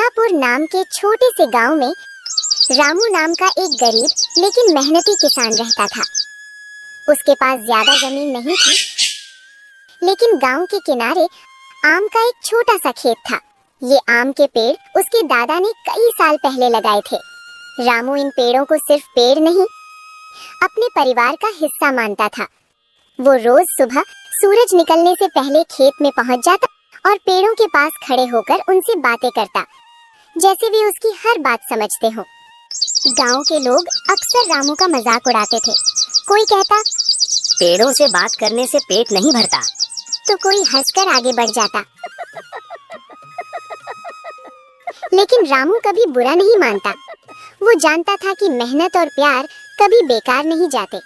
सोनापुर नाम के छोटे से गांव में रामू नाम का एक गरीब लेकिन मेहनती किसान रहता था। उसके पास ज्यादा जमीन नहीं थी, लेकिन गांव के किनारे आम का एक छोटा सा खेत था। ये आम के पेड़ उसके दादा ने कई साल पहले लगाए थे। रामू इन पेड़ों को सिर्फ पेड़ नहीं, अपने परिवार का हिस्सा मानता था। वो रोज सुबह सूरज निकलने से पहले खेत में पहुंच जाता और पेड़ों के पास खड़े होकर उनसे बातें करता, जैसे वे उसकी हर बात समझते हो। गांव के लोग अक्सर रामू का मजाक उड़ाते थे। कोई कहता, पेड़ों से बात करने से पेट नहीं भरता, तो कोई हंसकर आगे बढ़ जाता। लेकिन रामू कभी बुरा नहीं मानता। वो जानता था कि मेहनत और प्यार कभी बेकार नहीं जाते।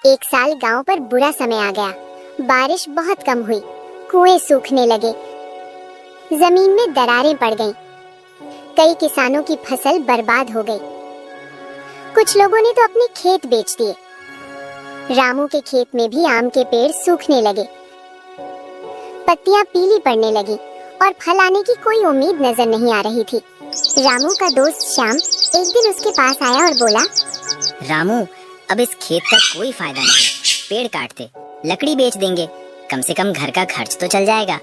एक साल गांव पर बुरा समय आ गया। बारिश बहुत कम हुई, कुएं सूखने लगे, जमीन में दरारें पड़ गईं। कई किसानों की फसल बर्बाद हो गई। कुछ लोगों ने तो अपने खेत बेच दिए। रामू के खेत में भी आम के पेड़ सूखने लगे, पत्तियां पीली पड़ने लगी और फल आने की कोई उम्मीद नजर नहीं आ रही थी। रामू का दोस्त श्याम एक दिन उसके पास आया और बोला, रामू, अब इस खेत का कोई फायदा नहीं, पेड़ काट दे, लकड़ी बेच देंगे, कम से कम घर का खर्च तो चल जाएगा।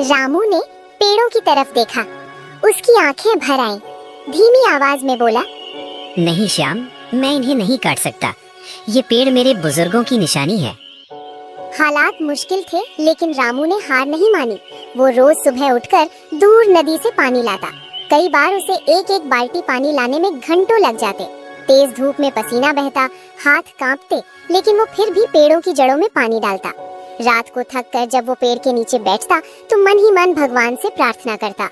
रामू ने पेड़ों की तरफ देखा, उसकी आंखें भर आईं। धीमी आवाज में बोला, नहीं श्याम, मैं इन्हें नहीं काट सकता, ये पेड़ मेरे बुजुर्गों की निशानी है। हालात मुश्किल थे, लेकिन रामू ने हार नहीं मानी। वो रोज सुबह उठकर दूर नदी से पानी लाता। कई बार उसे एक एक बाल्टी पानी लाने में घंटों लग जाते। तेज धूप में पसीना बहता, हाथ कांपते, लेकिन वो फिर भी पेड़ों की जड़ों में पानी डालता। रात को थक कर जब वो पेड़ के नीचे बैठता तो मन ही मन भगवान से प्रार्थना करता।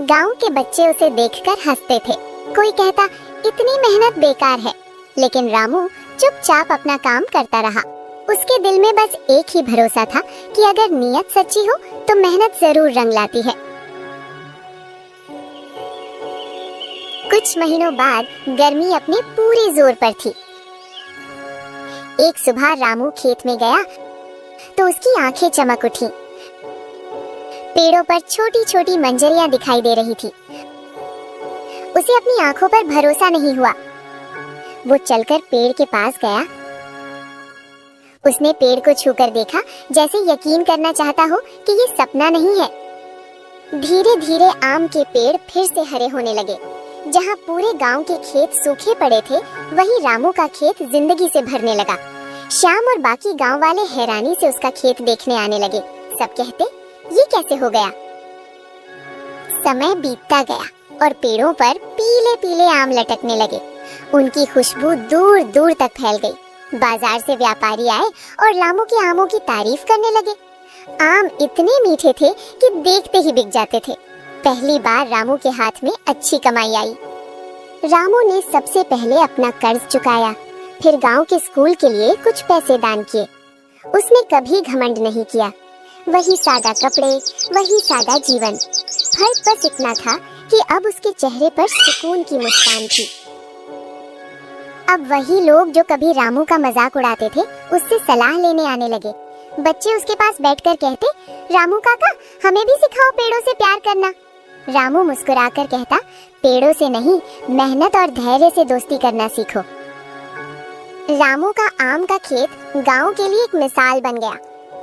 गांव के बच्चे उसे देखकर हंसते थे। कोई कहता, इतनी मेहनत बेकार है, लेकिन रामू चुपचाप अपना काम करता रहा। उसके दिल में बस एक ही भरोसा था कि अगर नीयत सच्ची हो तो मेहनत जरूर रंग लाती है। कुछ महीनों बाद गर्मी अपने पूरे जोर पर थी। एक सुबह रामू खेत में गया तो उसकी आंखें चमक उठी। पेड़ों पर छोटी छोटी मंजरियां दिखाई दे रही थी। उसे अपनी आंखों पर भरोसा नहीं हुआ। वो चलकर पेड़ के पास गया। उसने पेड़ को छूकर देखा, जैसे यकीन करना चाहता हो कि ये सपना नहीं है। धीरे धीरे आम के पेड़ फिर से हरे होने लगे। जहाँ पूरे गांव के खेत सूखे पड़े थे, वहीं रामू का खेत जिंदगी से भरने लगा। श्याम और बाकी गांव वाले हैरानी से उसका खेत देखने आने लगे। सब कहते, ये कैसे हो गया? समय बीतता गया और पेड़ों पर पीले पीले आम लटकने लगे। उनकी खुशबू दूर दूर तक फैल गई। बाजार से व्यापारी आए और रामू के आमों की तारीफ करने लगे। आम इतने मीठे थे कि देखते ही बिक जाते थे। पहली बार रामू के हाथ में अच्छी कमाई आई। रामू ने सबसे पहले अपना कर्ज चुकाया, फिर गांव के स्कूल के लिए कुछ पैसे दान किए। उसने कभी घमंड नहीं किया। वही सादा कपड़े, वही सादा जीवन। फर्क बस इतना था कि अब उसके चेहरे पर सुकून की मुस्कान थी। अब वही लोग जो कभी रामू का मजाक उड़ाते थे, उससे सलाह लेने आने लगे। बच्चे उसके पास बैठकर कहते, रामू काका, हमें भी सिखाओ पेड़ों से प्यार करना। रामू मुस्कुराकर कहता, पेड़ों से नहीं, मेहनत और धैर्य से दोस्ती करना सीखो। रामू का आम का खेत गांव के लिए एक मिसाल बन गया।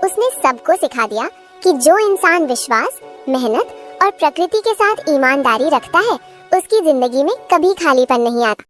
उसने सबको सिखा दिया कि जो इंसान विश्वास, मेहनत और प्रकृति के साथ ईमानदारी रखता है, उसकी जिंदगी में कभी खालीपन नहीं आता।